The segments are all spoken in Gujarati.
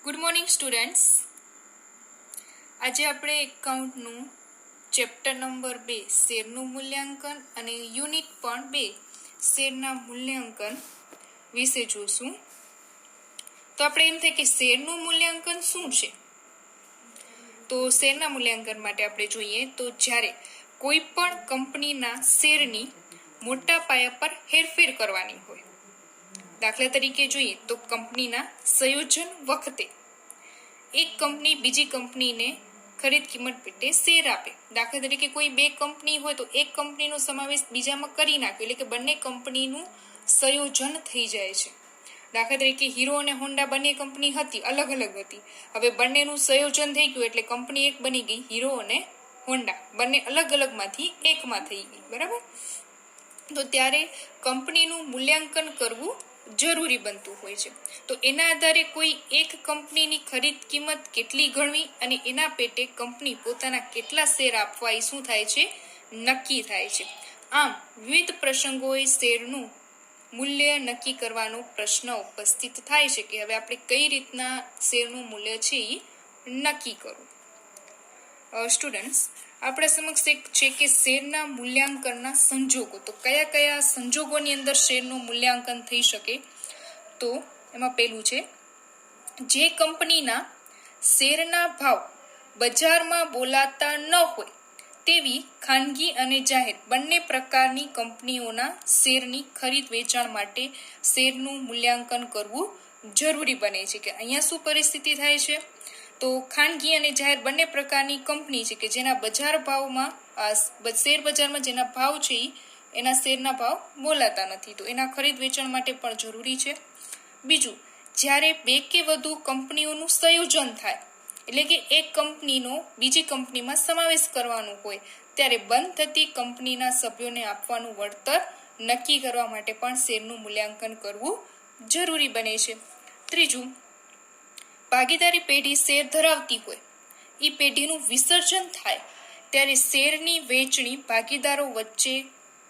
Good morning students. આજે આપણે એકાઉન્ટનું ચેપ્ટર નંબર 2 શેરનું મૂલ્યાંકન અને યુનિટ પણ 2 શેરના મૂલ્યાંકન વિશે જોશું. તો આપણે એમ થાય કે શેરનું મૂલ્યાંકન શું છે? તો શેરના મૂલ્યાંકન માટે આપણે જોઈએ તો જ્યારે કોઈ પણ કંપનીના શેરની મોટા પાયા પર હેરફેર કરવાની હોય, દાખલા તરીકે જોઈએ તો કંપનીના સંયોજન વખતે એક કંપની બીજી કંપનીને ખરીદ કિંમત પેટે શેર આપે. દાખલા તરીકે કોઈ બે કંપની હોય તો એક કંપનીનો સમાવેશ બીજામાં કરી નાખે, એટલે કે બંને કંપનીનું સંયોજન થઈ જાય છે. દાખલા તરીકે હીરો અને હોન્ડા બંને કંપની હતી, અલગ અલગ હતી. હવે બંનેનું સંયોજન થઈ ગયું એટલે કંપની એક બની ગઈ, હીરો અને હોન્ડા બંને અલગ અલગમાંથી એકમાં થઈ ગઈ. બરાબર? તો ત્યારે કંપનીનું મૂલ્યાંકન કરવું જરૂરી બનતું હોય છે. તો એના આધારે કોઈ એક કંપનીની ખરીદ કિંમત કેટલી ગણવી અને એના પેટે કંપની પોતાના કેટલા શેર આપવા એ શું થાય છે? નક્કી થાય છે. આમ વિવિધ પ્રસંગોએ શેરનું મૂલ્ય નક્કી કરવાનો પ્રશ્ન ઉપસ્થિત થાય છે કે હવે આપણે કઈ રીતના શેરનું મૂલ્ય છે એ નક્કી કરવું. સ્ટુડન્ટ્સ, આપણા સમક્ષ એક છે કે શેરના મૂલ્યાંકનના સંજોગો. તો કયા કયા સંજોગોની અંદર શેરનું મૂલ્યાંકન થઈ શકે? તો એમાં પહેલું છે, જે કંપનીના શેરના ભાવ બજારમાં બોલાતા ન હોય તેવી ખાનગી અને જાહેર બંને પ્રકારની કંપનીઓના શેરની ખરીદ વેચાણ માટે શેરનું મૂલ્યાંકન કરવું જરૂરી બને છે. કે અહીંયા શું પરિસ્થિતિ થાય છે? તો ખાનગી અને જાહેર બંને પ્રકારની કંપની છે કે જેના બજાર ભાવમાં શેર બજારમાં જેના ભાવ છે એના શેરના ભાવ બોલાતા નથી, તો એના ખરીદ વેચાણ માટે પણ જરૂરી છે. બીજું, જ્યારે બે કે વધુ કંપનીઓનું સંયોજન થાય, એટલે કે એક કંપનીનો બીજી કંપનીમાં સમાવેશ કરવાનો હોય ત્યારે બંધ થતી કંપનીના સભ્યોને આપવાનું વળતર નક્કી કરવા માટે પણ શેરનું મૂલ્યાંકન કરવું જરૂરી બને છે. ત્રીજું, ભાગીદારી પેઢી શેર ધરાવતી હોય એ પેઢીનું વિસર્જન થાય ત્યારે શેરની વહેંચણી ભાગીદારો વચ્ચે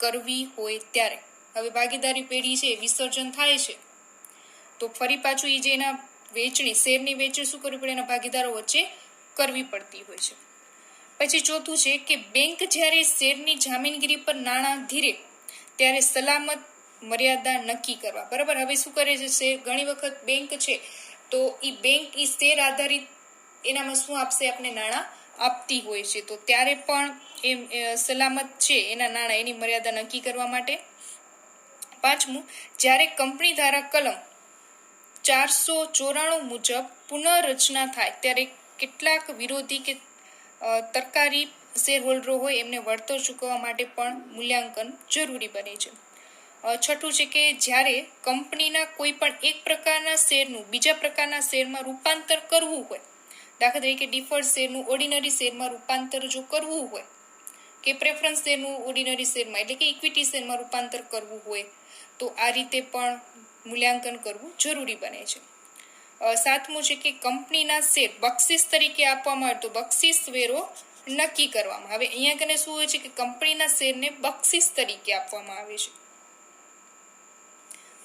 કરવી હોય ત્યારે. હવે ભાગીદારી પેઢી છે વિસર્જન થાય છે તો ફરી પાછું એ જે એના વેચણી શેરની વેચણી શું કરવી પડે? એના ભાગીદારો વચ્ચે કરવી પડતી હોય છે. પછી ચોથું છે કે બેંક જ્યારે શેરની જામીનગીરી પર નાણાં ધીરે ત્યારે સલામત મર્યાદા નક્કી કરવા. બરાબર? હવે શું કરે છે? શેર ઘણી વખત બેંક છે તો એ બેંક એ શેર આધારિત એનામાં શું આપશે? આપણે નાણાં આપતી હોય છે. તો ત્યારે પણ એ સલામત છે એના નાણાં, એની મર્યાદા નક્કી કરવા માટે. પાંચમું, જ્યારે કંપની ધારા કલમ 494 મુજબ પુનઃરચના થાય ત્યારે કેટલાક વિરોધી કે તરકારી શેર હોલ્ડરો હોય એમને વળતર ચૂકવવા માટે પણ મૂલ્યાંકન જરૂરી બને છે. છઠ્ઠું છે કે જ્યારે કંપનીના કોઈ પણ એક પ્રકારના શેરનું બીજા પ્રકારના શેરમાં રૂપાંતર કરવું હોય, દાખલા તરીકે ડિફર્ડ શેરનું ઓર્ડિનરી શેરમાં રૂપાંતર જો કરવું હોય કે પ્રેફરન્સ શેરનું ઓર્ડિનરી શેરમાં એટલે કે ઇક્વિટી શેરમાં રૂપાંતર કરવું હોય તો આ રીતે પણ મૂલ્યાંકન કરવું જરૂરી બને છે. સાતમું છે કે કંપનીના શેર બક્ષિસ તરીકે આપવામાં આવે તો બક્ષિસ વેરો નક્કી કરવામાં. હવે અહીંયા કને શું હોય છે કે કંપનીના શેરને બક્ષિસ તરીકે આપવામાં આવે છે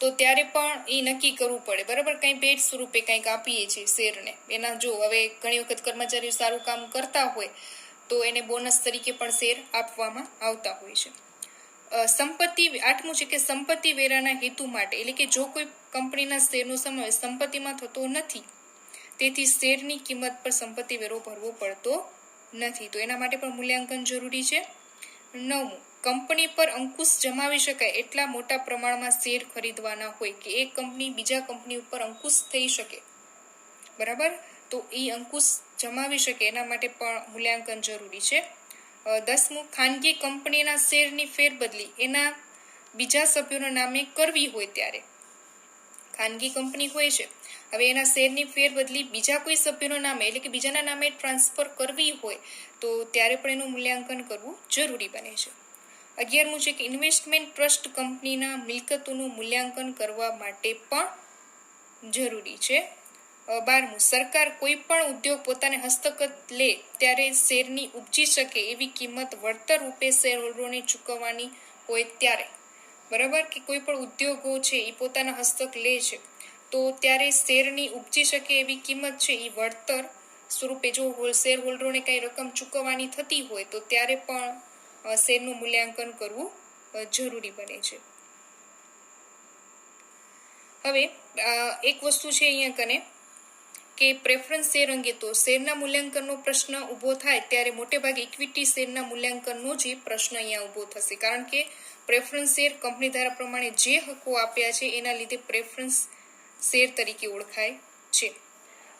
તો ત્યારે પણ એ નક્કી કરવું પડે. બરાબર? કંઈ ભેટ સ્વરૂપે કંઈક આપીએ છીએ શેરને. એના જો હવે ઘણી વખત કર્મચારીઓ સારું કામ કરતા હોય તો એને બોનસ તરીકે પણ શેર આપવામાં આવતા હોય છે. સંપત્તિ. આઠમું છે કે સંપત્તિ વેરાના હેતુ માટે, એટલે કે જો કોઈ કંપનીના શેરનો સમાવેશ સંપત્તિમાં થતો નથી તેથી શેરની કિંમત પર સંપત્તિ વેરો ભરવો પડતો નથી, તો એના માટે પણ મૂલ્યાંકન જરૂરી છે. નવમું, કંપની પર અંકુશ જમાવી શકાય એટલા મોટા પ્રમાણમાં શેર ખરીદવાના હોય કે એક કંપની બીજા કંપની ઉપર અંકુશ થઈ શકે. બરાબર? તો એ અંકુશ જમાવી શકે એના માટે પણ મૂલ્યાંકન જરૂરી છે. 10મું, ખાનગી કંપનીના શેરની ફેરબદલી એના બીજા સભ્યોના નામે કરવી હોય ત્યારે. ખાનગી કંપની હોય છે, હવે એના શેરની ફેરબદલી બીજા કોઈ સભ્યના નામે એટલે કે બીજાના નામે ટ્રાન્સફર કરવી હોય તો ત્યારે પણ એનું મૂલ્યાંકન કરવું જરૂરી બને છે. 11મું છે કે ઇન્વેસ્ટમેન્ટ ટ્રસ્ટ કંપનીના મિલકતોનું મૂલ્યાંકન કરવા માટે પણ જરૂરી છે. 12મું, સરકાર કોઈ પણ ઉદ્યોગ પોતાને હસ્તગત લે ત્યારે શેરની ઉપજી શકે એવી કિંમત વળતર રૂપે શેર હોલ્ડરોને ચૂકવવાની હોય ત્યારે. બરાબર? કે કોઈ પણ ઉદ્યોગો છે એ પોતાના હસ્તક લે છે તો ત્યારે શેરની ઉપજી શકે એવી કિંમત છે એ વળતર સ્વરૂપે જો શેર હોલ્ડરોને કંઈ રકમ ચૂકવવાની થતી હોય તો ત્યારે પણ શેરનું મૂલ્યાંકન કરવું જરૂરી બને છે. હવે એક વસ્તુ છે અહીંયા કને કે પ્રેફરન્સ શેર અંગે તો શેરના મૂલ્યાંકનનો પ્રશ્ન ઊભો થાય ત્યારે મોટેભાગે ઇક્વિટી શેરના મૂલ્યાંકનનો જ પ્રશ્ન અહીંયા ઊભો થશે, કારણ કે પ્રેફરન્સ શેર કંપની ધારા પ્રમાણે જે હકો આપ્યા છે એના લીધે પ્રેફરન્સ શેર તરીકે ઓળખાય છે.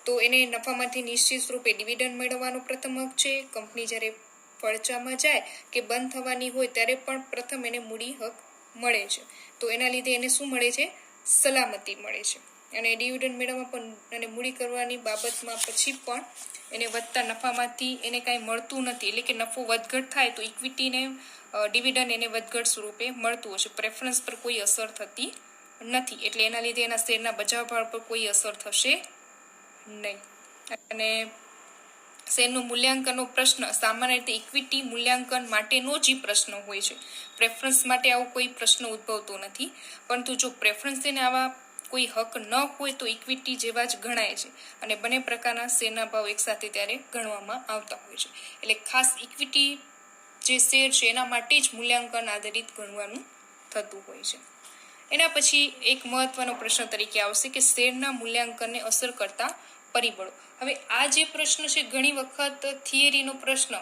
તો એને નફામાંથી નિશ્ચિત સ્વરૂપે ડિવિડન્ડ મેળવવાનો પ્રથમ હક છે. કંપની જ્યારે ફળચામાં જાય કે બંધ થવાની હોય ત્યારે પણ પ્રથમ એને મૂડી હક મળે છે. તો એના લીધે એને શું મળે છે? સલામતી મળે છે. અને ડિવિડન્ડ મેળવવા પણ અને મૂડી કરવાની બાબતમાં પછી પણ એને વધતા નફામાંથી એને કાંઈ મળતું નથી, એટલે કે નફો વધઘટ થાય તો ઇક્વિટીને ડિવિડન્ડ એને વધઘટ સ્વરૂપે મળતું હશે, પ્રેફરન્સ પર કોઈ અસર થતી નથી. એટલે એના લીધે એના શેરના બજાર ભાવ પર કોઈ અસર થશે નહીં. અને શેરનું મૂલ્યાંકનનો પ્રશ્ન સામાન્ય રીતે ઇક્વિટી મૂલ્યાંકન માટેનો જ પ્રશ્ન હોય છે. પ્રેફરન્સ માટે આવો કોઈ પ્રશ્ન ઉદ્ભવતો નથી. પરંતુ જો પ્રેફરન્સને આવા કોઈ હક ન હોય તો ઇક્વિટી જેવા જ ગણાય છે અને બંને પ્રકારના શેરના ભાવ એકસાથે ત્યારે ગણવામાં આવતા હોય છે. એટલે ખાસ ઇક્વિટી જે શેર છે એના માટે જ મૂલ્યાંકન આધારિત ગણવાનું થતું હોય છે. એના પછી એક મહત્વનો પ્રશ્ન તરીકે આવશે કે શેરના મૂલ્યાંકનને અસર કરતા પરિબળો. હવે આ જે પ્રશ્ન છે ઘણી વખત થિયરીનો પ્રશ્ન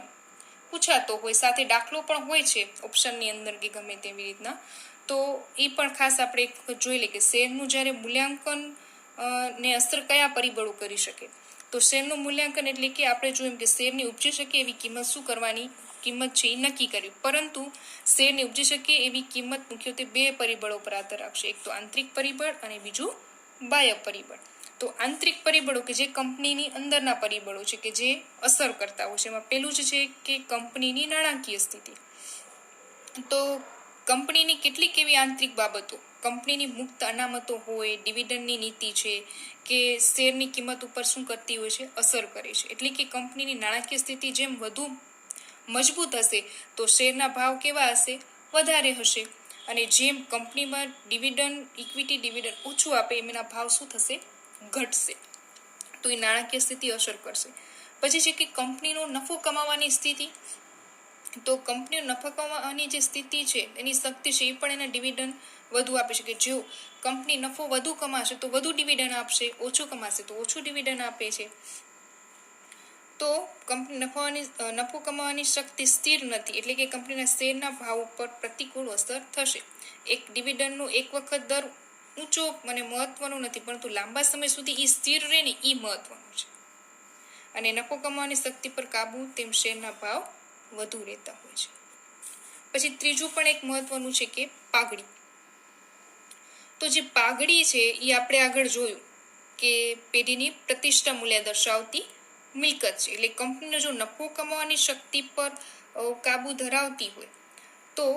પૂછાતો હોય, સાથે દાખલો પણ હોય છે ઓપ્શનની અંદર કે ગમે તેવી રીતના. તો એ પણ ખાસ આપણે જોઈ લઈએ કે શેરનું જ્યારે મૂલ્યાંકન ને અસર કયા પરિબળો કરી શકે. તો શેરનું મૂલ્યાંકન એટલે કે આપણે જોયું કે શેરની ઉપજી શકે એવી કિંમત શું કરવાની, કિંમત છે એ નક્કી કરવી. પરંતુ શેરની ઉપજી શકે એવી કિંમત મુખ્યત્વે બે પરિબળો પર આધાર રાખશે. એક તો આંતરિક પરિબળ અને બીજું બાહ્ય પરિબળ. તો આંતરિક પરિબળો કે જે કંપનીની અંદરના પરિબળો છે કે જે અસર કરતા હોય છે, એમાં પેલું જ છે કે કંપનીની નાણાકીય સ્થિતિ. તો કંપનીની કેટલીક એવી આંતરિક બાબતો, કંપનીની મુક્ત અનામતો હોય, ડિવિડન્ડની નીતિ છે કે શેરની કિંમત ઉપર શું કરતી હોય છે, અસર કરે છે. એટલે કે કંપનીની નાણાકીય સ્થિતિ જેમ વધુ મજબૂત હશે તો શેરના ભાવ કેવા હશે, વધારે હશે. અને જેમ કંપનીમાં ડિવિડન્ડ, ઇક્વિટી ડિવિડન્ડ ઓછું આપે એમના ભાવ શું થશે, ઘટશે. તો એ નાણાકીય સ્થિતિ અસર કરશે. પછી છે કે કંપનીનો નફો કમાવાની સ્થિતિ. તો કંપનીઓ નફો કમાવાની જે સ્થિતિ છે એની શક્તિ છે એ પણ એને ડિવિડન્ડ વધુ આપી શકે. જો કંપની નફો વધુ કમાશે તો વધુ ડિવિડન્ડ આપશે, ઓછું કમાશે તો ઓછું ડિવિડન્ડ આપે છે. તો કંપની નફો કમાવાની શક્તિ સ્થિર નથી, એટલે કે કંપનીના શેરના ભાવ ઉપર પ્રતિકૂળ અસર થશે. એક ડિવિડન્ડનો એક વખત દર ઊંચો અને મહત્વનો નથી, પરંતુ લાંબા સમય સુધી એ સ્થિર રહે ને એ મહત્વનું છે. અને નફો કમાવાની શક્તિ પર કાબુ તેમ શેરના ભાવ વધુ રહેતા હોય છે. પછી ત્રીજું પણ એક મહત્વનું છે કે પાઘડી. તો જે પાઘડી છે એ આપણે આગળ જોયું કે પેઢીની પ્રતિષ્ઠા મૂલ્ય દર્શાવતી મિલકત છે. એટલે કંપનીનો જો નફો કમાવાની શક્તિ પર કાબુ ધરાવતી હોય તો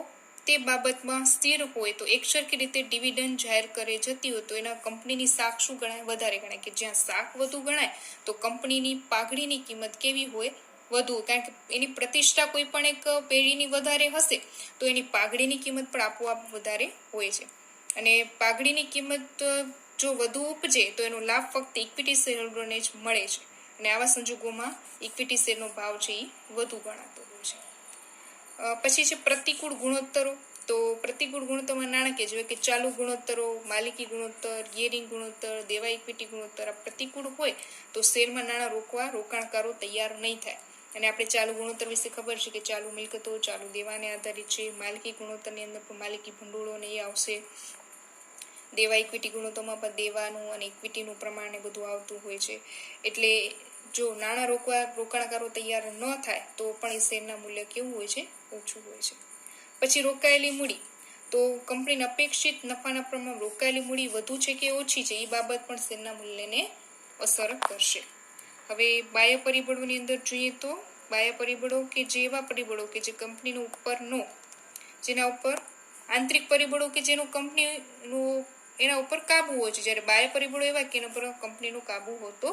તે બાબતમાં સ્થિર હોય તો એકસરખી રીતે ડિવિડન્ડ જાહેર કરે જતી હોય તો એના કંપનીની શાખ શું ગણાય, વધારે ગણાય. કે જ્યાં શાખ વધુ ગણાય તો કંપનીની પાઘડીની કિંમત કેવી હોય, વધુ. કારણ કે એની પ્રતિષ્ઠા કોઈ પણ એક પેઢીની વધારે હશે તો એની પાઘડીની કિંમત પણ આપોઆપ વધારે હોય છે. અને પાઘડીની કિંમત જો વધુ ઉપજે તો એનો લાભ ફક્ત ઇક્વિટી શેરહોલ્ડરને જ મળે છે. અને આવા સંજોગોમાં ઇક્વિટી શેરનો ભાવ છે એ વધુ ગણાતો હોય છે. પછી છે પ્રતિકૂળ ગુણોત્તરો. તો પ્રતિકૂળ ગુણોત્તરમાં નાણાકીય જોઈએ કે ચાલુ ગુણોત્તરો, માલિકી ગુણોત્તર, ગિયરિંગ ગુણોત્તર, દેવા ઇક્વિટી ગુણોત્તર આ પ્રતિકૂળ હોય તો શેરમાં નાણાં રોકવા રોકાણકારો તૈયાર નહીં થાય. અને આપણે ચાલુ ગુણોત્તર વિશે ખબર છે કે ચાલુ મિલકતો, ચાલુ દેવાને આધારિત છે. માલિકી ગુણોત્તરની અંદર પણ માલિકી ભંડોળો ને એ આવશે. દેવા ઇક્વિટી ગુણોત્તરમાં પણ દેવાનું અને ઇક્વિટીનું પ્રમાણ ને બધું આવતું હોય છે. એટલે જો નાણાં રોકવા રોકાણકારો તૈયાર ન થાય તો પણ એ શેરના મૂલ્ય કેવું હોય છે, ઓછું હોય છે. પછી રોકાયેલી મૂડી. તો કંપનીના અપેક્ષિત નફાના પ્રમાણમાં રોકાયેલી મૂડી વધુ છે કે ઓછી છે એ બાબત પણ શેરના મૂલ્યને અસર કરશે. હવે બાહ્ય પરિબળોની અંદર જોઈએ તો બાહ્ય પરિબળો કે જે એવા પરિબળો કે જે કંપનીનો ઉપરનો, જેના ઉપર આંતરિક પરિબળો કે જેનો કંપનીનો એના ઉપર કાબુ હોય છે, જ્યારે બાહ્ય પરિબળો એવા કે એના પર કંપનીનો કાબુ હોતો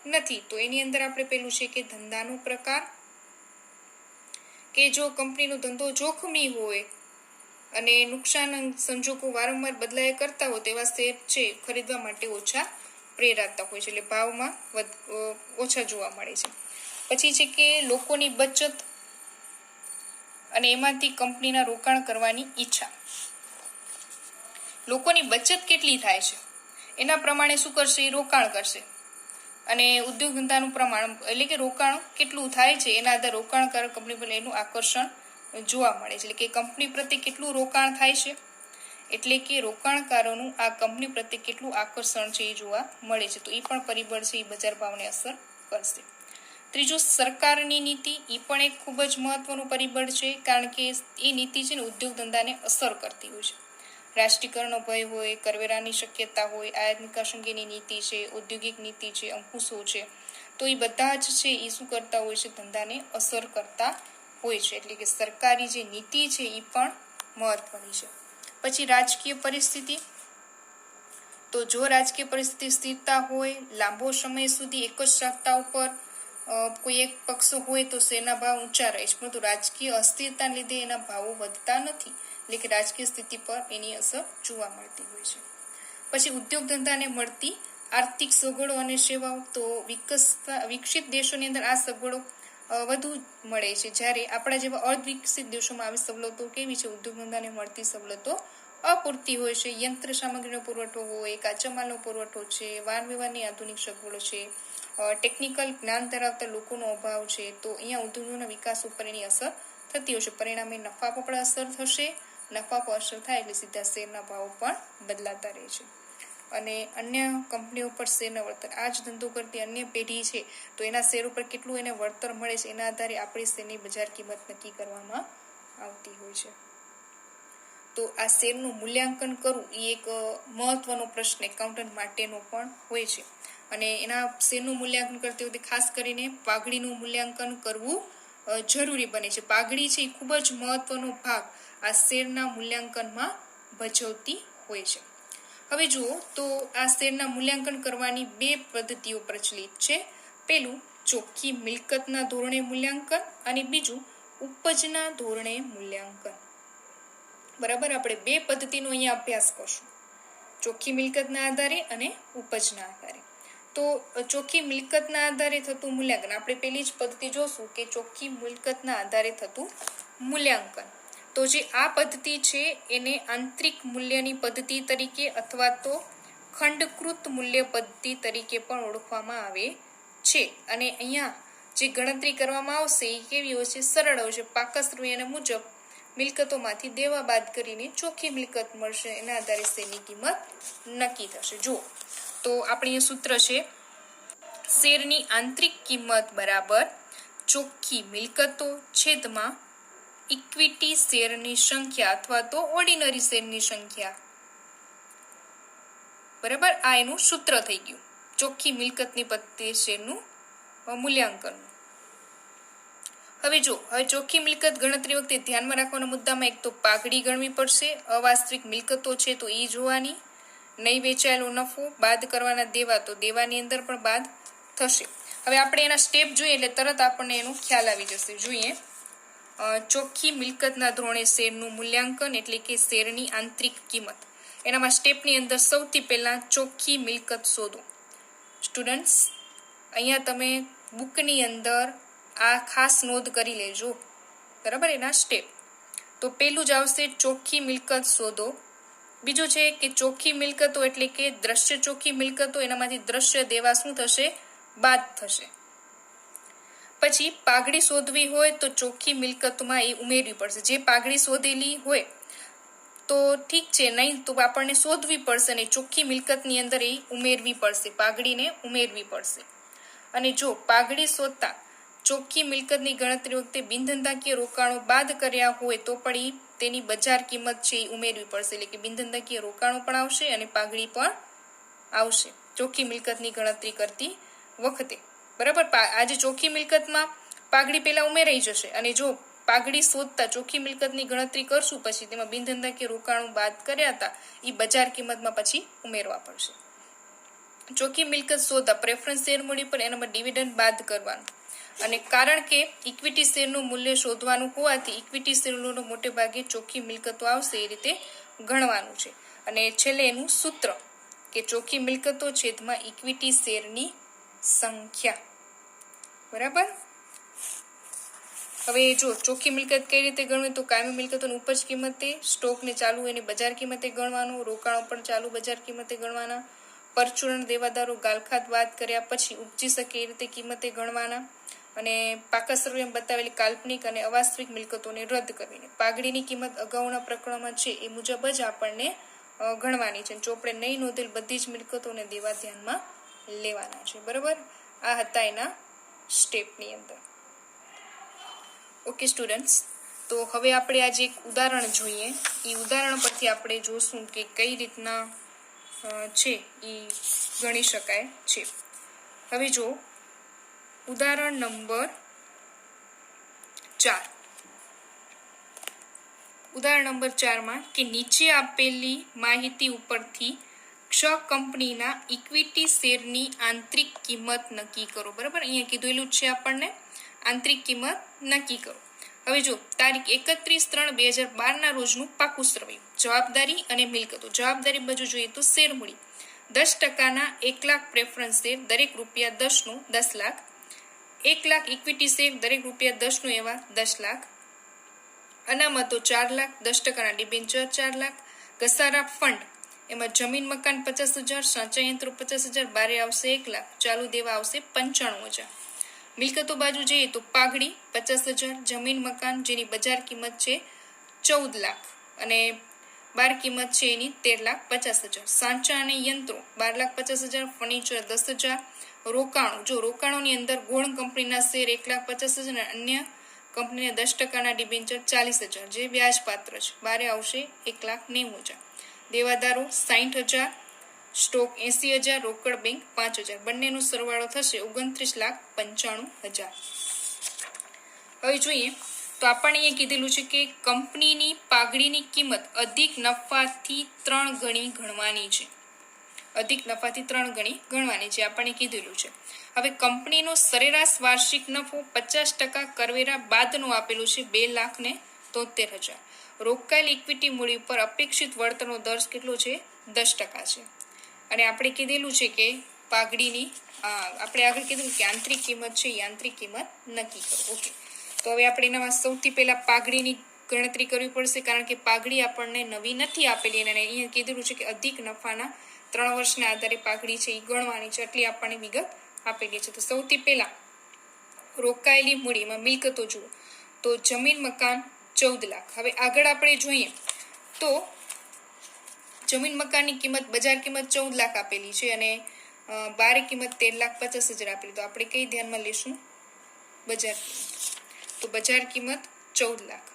નથી. તો એની અંદર આપણે પેલું છે કે ધંધાનો પ્રકાર, કે જો કંપનીનો ધંધો જોખમી હોય અને નુકસાન સંજોગો વારંવાર બદલાયા કરતા હોય તેવા શેર છે ખરીદવા માટે ઓછા પ્રેરાતા હોય છે, એટલે ભાવમાં ઓછા જોવા મળે છે. પછી છે કે લોકોની બચત અને એમાંથી કંપનીના રોકાણ કરવાની ઈચ્છા. લોકોની બચત કેટલી થાય છે એના પ્રમાણે શું કરશે, એ રોકાણ કરશે. અને ઉદ્યોગ ધંધાનું પ્રમાણ એટલે કે રોકાણ કેટલું થાય છે એના આધારે રોકાણકારક કંપની પર એનું આકર્ષણ જોવા મળે છે. એટલે કે કંપની પ્રત્યે કેટલું રોકાણ થાય છે, એટલે કે રોકાણકારોનું આ કંપની પ્રત્યે કેટલું આકર્ષણ છે એ જોવા મળે છે. તો એ પણ પરિબળ છે, એ બજાર ભાવને અસર કરશે. ત્રીજું, સરકારની નીતિ. એ પણ એક ખૂબ જ મહત્વનું પરિબળ છે, કારણ કે એ નીતિ છે ને ઉદ્યોગ ધંધાને અસર કરતી હોય છે. રાષ્ટ્રીયકરણનો ભય હોય, કરવેરાની શક્યતા હોય, આયાત નિકાસ અંગેની નીતિ છે, ઔદ્યોગિક નીતિ છે, અંકુશો છે, તો એ બધા જ છે એ શું કરતા હોય છે, ધંધાને અસર કરતા હોય છે. એટલે કે સરકારી જે નીતિ છે એ પણ મહત્વની છે. પછી રાજકીય પરિસ્થિતિ. તો જો રાજકીય પરિસ્થિતિ સ્થિરતા હોય, લાંબો સમય સુધી એક જ સત્તા ઉપર કોઈ એક પક્ષ હોય તો શેરના ભાવ ઊંચા રહે છે, પરંતુ રાજકીય અસ્થિરતાને લીધે એના ભાવો વધતા નથી. એટલે કે રાજકીય સ્થિતિ પર એની અસર જોવા મળતી હોય છે. પછી ઉદ્યોગ ધંધાને મળતી આર્થિક સગવડો અને સેવાઓ. તો વિકસિત દેશોની અંદર આ સગવડો વધુ મળે છે, જ્યારે આપણા જેવા અર્ધવિકસિત દેશોમાં આવી સવલતો કેવી છે, ઉદ્યોગ ધંધાને મળતી સવલતો અપૂરતી હોય છે. યંત્ર સામગ્રીનો પુરવઠો હોય, કાચા માલનો પુરવઠો છે, વાહન વ્યવહારની આધુનિક સગવડો છે, ટેકનિકલ જ્ઞાન ધરાવતા લોકોનો અભાવ છે. તો અહીંયા ઉદ્યોગોના વિકાસ ઉપર એની અસર થતી હશે. પરિણામે નફા પર પણ અસર થશે. નફા પર અસર થાય એટલે સીધા શેરના ભાવો પણ બદલાતા રહે છે. અને અન્ય કંપનીઓ પર શેરના વળતર, આ જ ધંધો કરતી અન્ય પેઢી છે તો એના શેર ઉપર કેટલું એને વળતર મળે છે એના આધારે આપણી શેરની બજાર કિંમત નક્કી કરવામાં આવતી હોય છે. તો આ શેરનું મૂલ્યાંકન કરવું એ એક મહત્વનો પ્રશ્ન એકાઉન્ટન્ટ માટેનો પણ હોય છે. અને એના શેરનું મૂલ્યાંકન કરતી વખતે ખાસ કરીને પાઘડીનું મૂલ્યાંકન કરવું જરૂરી બને છે. પાઘડી છે એ ખૂબ જ મહત્વનો ભાગ આ શેરના મૂલ્યાંકનમાં ભજવતી હોય છે. હવે જુઓ તો આ શેરના મૂલ્યાંકન કરવાની બે પદ્ધતિઓ પ્રચલિત છે. પહેલું, ચોખ્ખી મિલકતના ધોરણે મૂલ્યાંકન, અને બીજું ઉપજના ધોરણે મૂલ્યાંકન. બરાબર, આપણે બે પદ્ધતિનો અહીંયા અભ્યાસ કરશું, ચોખ્ખી મિલકતના આધારે અને ઉપજના આધારે. તો ચોખ્ખી મિલકતના આધારે થતું મૂલ્યાંકન, આપણે પેલી જ પદ્ધતિ જોશું કે ચોખ્ખી મિલકતના આધારે થતું મૂલ્યાંકન. તો જે આ પદ્ધતિ છે એને આંતરિક મૂલ્યની પદ્ધતિ તરીકે અથવા તો ખંડકૃત મૂલ્ય પદ્ધતિ તરીકે પણ ઓળખવામાં આવે છે. અને અહીંયા જે ગણતરી કરવામાં આવશે એ કેવી હોય છે, સરળ હોય છે. પાકસ્ત્રોયના મુજબ મિલકતોમાંથી દેવા બાદ કરીને ચોખ્ખી મિલકત મળશે, એના આધારે શેરની કિંમત નક્કી થશે. જુઓ તો આપણે સૂત્ર છે, શેરની આંતરિક કિંમત બરાબર ચોખ્ખી મિલકતો છેદમાં ઇક્વિટી શેરની સંખ્યા અથવા તો ઓર્ડિનરી શેરની સંખ્યા. બરાબર, આ એનું સૂત્ર થઈ ગયું ચોખ્ખી મિલકતની પદ્ધતિ શેરનું મૂલ્યાંકન. હવે ચોખ્ખી મિલકત ગણતરી વખતે ધ્યાનમાં રાખવાના મુદ્દામાં એક તો પાઘડી ગણવી પડશે, અવાસ્તવિક મિલકતો છે તો એ જોવાની, નહીં વેચાયેલો નફો, બાદ કરવાના દેવા તો દેવાની અંદર પણ બાદ થશે. હવે આપણે એના સ્ટેપ જોઈએ એટલે તરત આપણને એનો ખ્યાલ આવી જશે. જોઈએ, ચોખ્ખી મિલકતના ધોરણે શેરનું મૂલ્યાંકન એટલે કે શેરની આંતરિક કિંમત. એનામાં સ્ટેપની અંદર સૌથી પહેલા ચોખ્ખી મિલકત શોધો. સ્ટુડન્ટ્સ, અહીંયા તમે બુકની અંદર આ ખાસ નોંધ કરી લેજો. બરાબર, એના સ્ટેપ. તો પહેલું જ આવશે ચોખ્ખી મિલકત શોધો. બીજું છે કે ચોખ્ખી મિલકતો એટલે કે દ્રશ્ય ચોખ્ખી મિલકતો, એનામાંથી દ્રશ્ય દેવા શું થશે, બાદ થશે. પછી પાઘડી શોધવી હોય તો ચોખ્ખી મિલકતમાં એ ઉમેરવી પડશે. જે પાઘડી શોધેલી હોય તો ઠીક છે, નહીં તો આપણને શોધવી પડશે અને ચોખ્ખી મિલકતની અંદર એ ઉમેરવી પડશે, પાઘડીને ઉમેરવી પડશે. અને જો પાઘડી શોધતા ચોખ્ખી મિલકતની ગણતરી વખતે બિનધંધાકીય રોકાણો બાદ કર્યા હોય તો પણ તેની બજાર કિંમત છે એ ઉમેરવી પડશે. એટલે કે બિનધંધાકીય રોકાણો પણ આવશે અને પાઘડી પણ આવશે ચોખ્ખી મિલકતની ગણતરી કરતી વખતે. બરાબર, આજે ચોખ્ખી મિલકતમાં પાઘડી પહેલા ઉમેરાઈ જશે, અને જો પાઘડી શોધતા ચોખ્ખી મિલકતની ગણતરી કરશું પછી તેમાં બિનધંધાકીય રોકાણો બાદ કર્યા હતા એ બજાર કિંમતમાં પછી ઉમેરવા પડશે. ચોખ્ખી મિલકત શોધતા પ્રેફરન્સ શેર મૂડી પર એનામાં ડિવિડન્ડ બાદ કરવાનું. અને કારણ કે ઇક્વિટી શેરનું મૂલ્ય શોધવાનું હોવાથી ઇક્વિટી શેરનો મોટે ભાગે ચોખ્ખી મિલકતો આવશે એ રીતે ગણવાનું છે. અને છેલ્લે એનું સૂત્ર કે ચોખ્ખી મિલકતો છેદમાં ઇક્વિટી શેરની સંખ્યા. બરાબર. હવે જો ચોખ્ખી મિલકત કઈ રીતે ગણવી, તો કાયમી મિલકતોની ઉપજ કિંમતે, સ્ટોકને ચાલુ એની બજાર કિંમતે ગણવાનું, રોકાણો પણ ચાલુ બજાર કિંમતે ગણવાના, પરચુરણ દેવાદારો ગાલખાત બાદ કર્યા પછી ઉપજી શકે એ રીતે કિંમતે ગણવાના, અને પાકા સરવૈયામાં બતાવેલી કાલ્પનિક અને અવાસ્તવિક મિલકતોને રદ કરીને પાઘડીની કિંમત અગાઉના પ્રકરણમાં છે એ મુજબ જ આપણને ગણવાની છે. ચોપડે નહીં નોંધેલ બધી જ મિલકતોને દેવા ધ્યાનમાં લેવાના છે. બરાબર. આ હતા એના સ્ટેપની અંદર. ઓકે સ્ટુડન્ટ્સ, તો હવે આપણે આજે એક ઉદાહરણ જોઈએ. એ ઉદાહરણ પરથી આપણે જોશું કે કઈ રીતના છે એ ગણી શકાય છે. હવે જો ઉદાહરણ નંબર 4. ઉદાહરણ નંબર 4માં કે નીચે આપેલી માહિતી ઉપરથી ક્ષ કંપનીના ઇક્વિટી શેરની આંતરિક કિંમત નક્કી કરો. બરાબર, અહીંયા કીધેલું છે આપણને આંતરિક કિંમત નક્કી કરો. હવે જો તારીખ 31/3/2012 ના રોજનું પાકું સરવૈયું, જવાબદારી અને મિલકતો. જવાબદારી બાજુ જોઈએ તો શેર મૂડી 10%ના 1 લાખ પ્રેફરન્સ શેર દરેક ₹10 નો 10 લાખ, 1 લાખ ઇક્વિટી શેર દરેક ₹10 નો એવા 10 લાખ, અનામતો 4 લાખ, 10%ના ડિબેન્ચર 4 લાખ, ઘસારા ફંડ એમાં જમીન મકાન 50,000, સાચા યંત્રો 50,000, બારે આવશે 1 લાખ, ચાલુ દેવા આવશે 95,000. મિલકતો બાજુ જઈએ તો પાઘડી 50,000, જમીન મકાન જેની બજાર કિંમત છે 14 લાખ અને બાર કિંમત છે એની 13,50,000, સાચા અને યંત્રો 12,50,000, ફર્નિચર 10,000, રોકાણો. જો રોકાણોની અંદર ગોળ કંપનીના શેર 1,50,000 અને અન્ય કંપનીને 10%ના ડિબેન્ચર 40,000 જે વ્યાજ પાત્ર છે, બારે આવશે 1,90,000. દેવાદારો 60,000, સ્ટોક 80,000, રોકડ બેંક 5,000. બંનેનો સરવાળો થશે 29,95,000. હવે જોઈએ તો આપણને અહીંયા કીધેલું છે કે કંપનીની પાઘડીની કિંમત અધિક નફાથી 3 ગણી ગણવાની છે. અધિક નફાથી 3 ગણી ગણવાની છે આપણને કીધેલું છે. હવે કંપનીનો સરેરાશ વાર્ષિક નફો 50% કરવેરા બાદનું આપેલું છે 2,73,000. રોકાયેલ ઇક્વિટી મૂડી ઉપર અપેક્ષિત વળતરનો દર કેટલો છે? 10% છે. અને આપણે કીધેલું છે કે પાઘડીની આપણે આગળ કીધું કે આંતરિક કિંમત છે એ આંતરિક કિંમત નક્કી કરો. ઓકે, તો હવે આપણે એનામાં સૌથી પહેલા પાઘડીની ગણતરી કરવી પડશે, કારણ કે પાઘડી આપણને નવી નથી આપેલી અને અહીંયા કીધેલું છે કે અધિક નફાના 3 વર્ષના આધારે પાઘડી છે એ ગણવાની છે, એટલી આપણને વિગત આપેલી છે. તો સૌથી પહેલા રોકાયેલી મૂડીમાં મિલકતો જુઓ તો જમીન મકાન 14 લાખ. હવે આગળ આપણે જોઈએ તો જમીન મકાનની કિંમત બજાર કિંમત 14 લાખ આપેલી છે અને બારે કિંમત 13,50,000 આપેલી. તો આપણે કઈ ધ્યાનમાં લેશું? બજાર કિંમત. તો બજાર કિંમત 14 લાખ.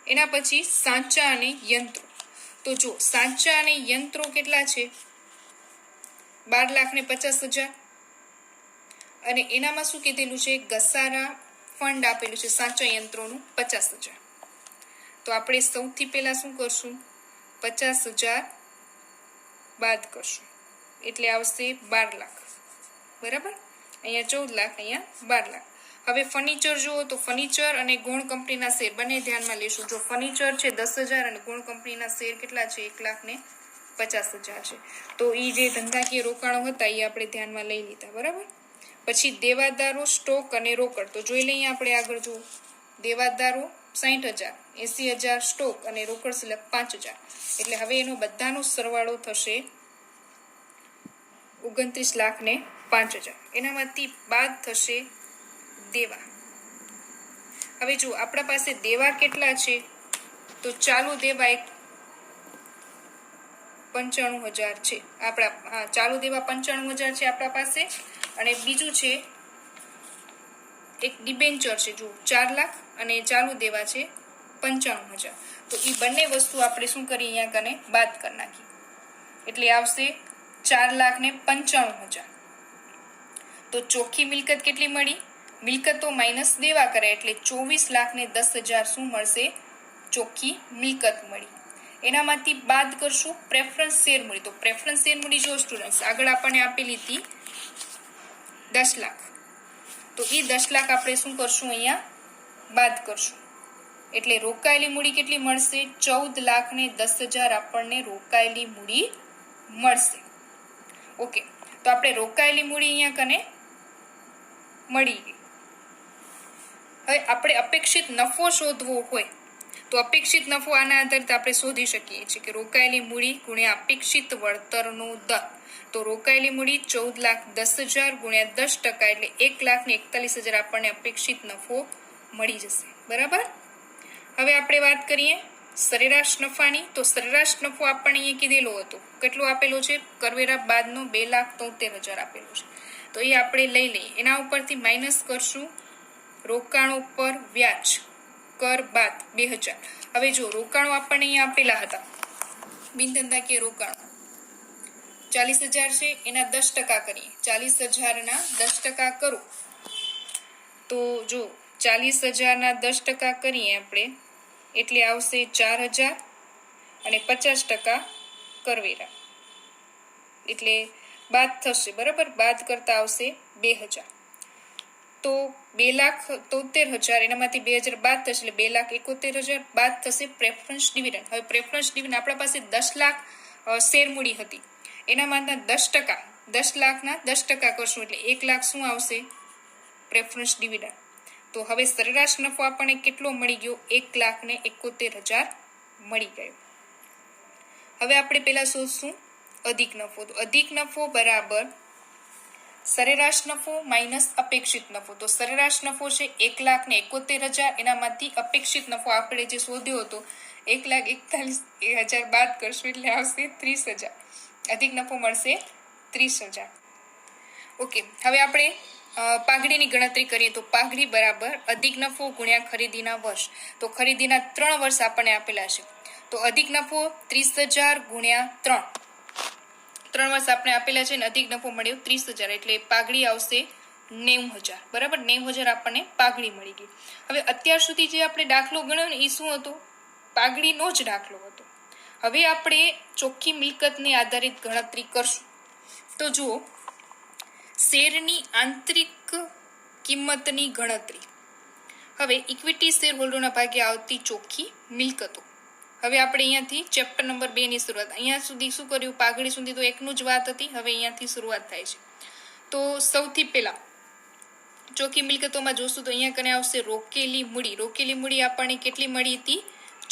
એના પછી સાચા અને યંત્રો. તો જો સાચા અને યંત્રો કેટલા છે? 12,50,000. અને એનામાં શું કીધેલું છે? ઘસારા ફંડ આપેલું છે સાચા યંત્રોનું 50,000. તો આપણે સૌથી પહેલા શું કરશું? 50,000 બાદ કરશું એટલે આવશે 12 લાખ. બરાબર, અહીંયા 14 લાખ, અહીંયા 12 લાખ. હવે ફર્નિચર જુઓ તો ફર્નિચર અને ગૌણ કંપનીના શેર બંને ધ્યાનમાં લેશું. જો ફર્નિચર છે 10,000 અને ગૌણ કંપનીના શેર કેટલા છે? 1,50,000 છે. તો એ જે ધંધાકીય રોકાણો હતા એ આપણે ધ્યાનમાં લઈ લીધા. બરાબર. પછી દેવાદારો, સ્ટોક અને રોકડ. તો જોઈ લઈએ આપણે આગળ. જુઓ દેવાદારો 60,000, 80,000 સ્ટોક અને રોકડ સિલક 5,000. એટલે હવે એનો બધાનો સરવાળો થશે 29,05,000. એનામાંથી બાદ થશે દેવા. હવે જો આપણા પાસે દેવા કેટલા છે? તો ચાલુ દેવા 95,000 છે આપણા. ચાલુ દેવા 95,000 છે આપણા પાસે. અને બીજું છે એક ડિબેન્ચર છે જો 4 લાખ અને ચાલુ દેવા છે 95,000. તો એ બંને વસ્તુ આપણે શું કરીએ? અહીંયા કને બાદ કરી નાખીએ એટલે આવશે 4,95,000. તો ચોખ્ખી મિલકત કેટલી મળી? મિલકતો માઇનસ દેવા કરે એટલે 24,10,000 શું મળશે? ચોખ્ખી મિલકત મળી. એનામાંથી બાદ કરશું પ્રેફરન્સ શેર મૂડી. તો પ્રેફરન્સ શેર મૂડી જો સ્ટુડન્ટ્સ આગળ આપણને આપેલી હતી 10 લાખ. તો એ 10 લાખ આપણે શું કરશું, અહીંયા બાદ કરશું. એટલે રોકાયેલી મૂડી કેટલી મળશે? 14,10,000 આપણને રોકાયેલી મૂડી મળશે. ઓકે, તો આપણે રોકાયેલી મૂડી અહીંયા કને મળી ગઈ. હવે આપણે અપેક્ષિત નફો શોધવો હોય તો અપેક્ષિત નફો આના આધારે આપણે શોધી શકીએ છીએ કે રોકાયેલી મૂડી ગુણ્યા અપેક્ષિત વળતરનો દર. તો રોકાયેલી મૂડી 14,10,000 ગુણ્યા 10% એટલે 1,41,000 આપણને અપેક્ષિત નફો મળી જશે. બરાબર. હવે આપણે વાત કરીએ સરેરાશ નફાની. તો સરેરાશ નફો આપણને અહીંયા કીધેલો હતો, કેટલો આપેલો છે? કરવેરા બાદનો 2,73,000 આપેલો છે. તો એ આપણે લઈ લઈએ. એના ઉપરથી માઇનસ કરશું રોકાણો પર વ્યાજ કર બાદ 2,000. હવે જો રોકાણો આપણને અહીંયા આપેલા હતા, બિનધંધાકીય રોકાણો 40,000 છે, એના 10% કરીએ. 40,000 ના 10% કરો તો જો 40,000 ના 10% કરીએ આપણે એટલે આવશે 4,000 અને 50% કરવેરા એટલે બાદ થશે. બરાબર, બાદ કરતા આવશે 2,000. તો 2,73,000 એનામાંથી 2,000 બાદ થશે એટલે 2,71,000 બાદ થશે પ્રેફરન્સ ડિવિડન્ડ. હવે પ્રેફરન્સ ડિવિડન્ડ આપણા પાસે 10 લાખ શેર મૂડી હતી, એનામાંના 10%, 10 લાખના 10% કરશું એટલે 1 લાખ શું આવશે? Preference dividend. તો હવે સરેરાશ નફો આપણને કેટલો મળી ગયો? 1,71,000 મળી ગયો. હવે આપણે પહેલા શોધશું અધિક નફો. તો અધિક નફો બરાબર સરેરાશ નફો માઇનસ અપેક્ષિત નફો. તો સરેરાશ નફો છે 1,71,000, એનામાંથી અપેક્ષિત નફો આપણે જે શોધ્યો હતો 1,41,000 બાદ કરશું એટલે આવશે 30,000. અધિક નફો મળશે 30,000. ઓકે, હવે આપણે પાઘડીની ગણતરી કરીએ. તો પાઘડી બરાબર અધિક નફો ગુણ્યા ખરીદીના વર્ષ. તો ખરીદીના 3 વર્ષ આપણને આપેલા છે. તો અધિક નફો 30,000 ગુણ્યા 3 વર્ષ આપણે આપેલા છે અને અધિક નફો મળ્યો 30,000 એટલે પાઘડી આવશે 90,000. બરાબર, 90,000 આપણને પાઘડી મળી ગઈ. હવે અત્યાર સુધી જે આપણે દાખલો ગણ્યો ને એ શું હતો? પાઘડીનો જ દાખલો હતો. હવે આપણે ચોખ્ખી મિલકતને આધારિત ગણતરી કરશું. તો જુઓ, શેરની આંતરિક કિંમતની ગણતરી. હવે ઇક્વિટી શેર હોલ્ડરના ભાગે આવતી ચોખ્ખી મિલકતો. હવે આપણે અહીંયાથી ચેપ્ટર નંબર 2 ની શરૂઆત. અહીંયા સુધી શું કર્યું? પાઘડી સુધી તો એકનું જ વાત હતી, હવે અહીંયાથી શરૂઆત થાય છે. તો સૌથી પહેલા ચોખ્ખી મિલકતોમાં જોશું તો અહીંયા કને આવશે રોકેલી મૂડી. રોકેલી મૂડી આપણને કેટલી મળી હતી?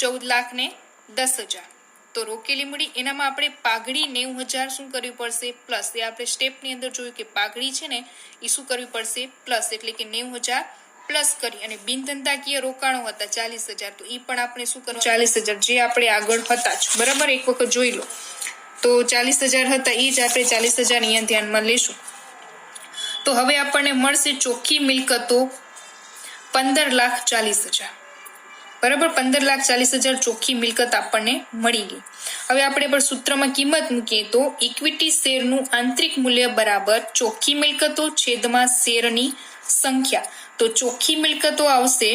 14,10,000. તો રોકેલી મૂડી એનામાં આપણે પાઘડી 90,000 શું કરવી પડશે? પ્લસ. એ આપણે સ્ટેપની અંદર જોયું કે પાઘડી છે ને એ શું કરવી પડશે? પ્લસ, એટલે કે 90,000 પ્લસ કરી. અને બિનધંધાકીય રોકાણો હતા 40,000, તો એ પણ આપણે શું કરવું? 40,000 જે આપણે આગળ હતા જ. બરાબર, એક વખત જોઈ લો. તો 40,000 હતા એ જ આપણે 40,000 અહીંયા ધ્યાનમાં લેશું. તો હવે આપણને મળશે ચોખ્ખી મિલકતો 15,40,000. બરાબર, 15,40,000 ચોખ્ખી મિલકત આપણને મળી ગઈ. હવે આપણે પણ સૂત્રમાં કિંમત મૂકીએ તો ઇક્વિટી શેરનું આંતરિક મૂલ્ય બરાબર ચોખ્ખી મિલકતો છેદમાં શેરની સંખ્યા. તો ચોખ્ખી મિલકતો આવશે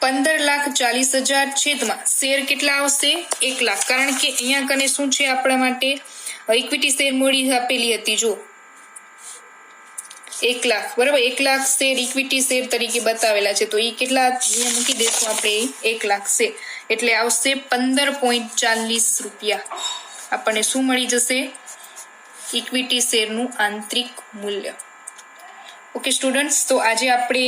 15,40,000 છેદમાં શેર કેટલા આવશે? 1 લાખ. કારણ કે અહીંયા કને શું છે આપણા માટે? ઇક્વિટી શેર મૂડી આપેલી હતી, જો 1 લાખ. બરાબર, 1 લાખ શેર ઇક્વિટી શેર તરીકે બતાવેલા છે. તો એ કેટલા અહીંયા મૂકી દઈશું આપણે? 1 લાખ શેર એટલે આવશે 15.40 રૂપિયા. આપણને શું મળી જશે? ઇક્વિટી શેરનું આંતરિક મૂલ્ય. ઓકે સ્ટુડન્ટ્સ, તો આજે આપણે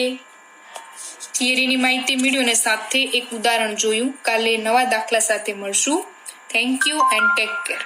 થિયરીની માહિતી મેળવી અને સાથે એક ઉદાહરણ જોયું. કાલે નવા દાખલા સાથે મળશું. Thank you and take care.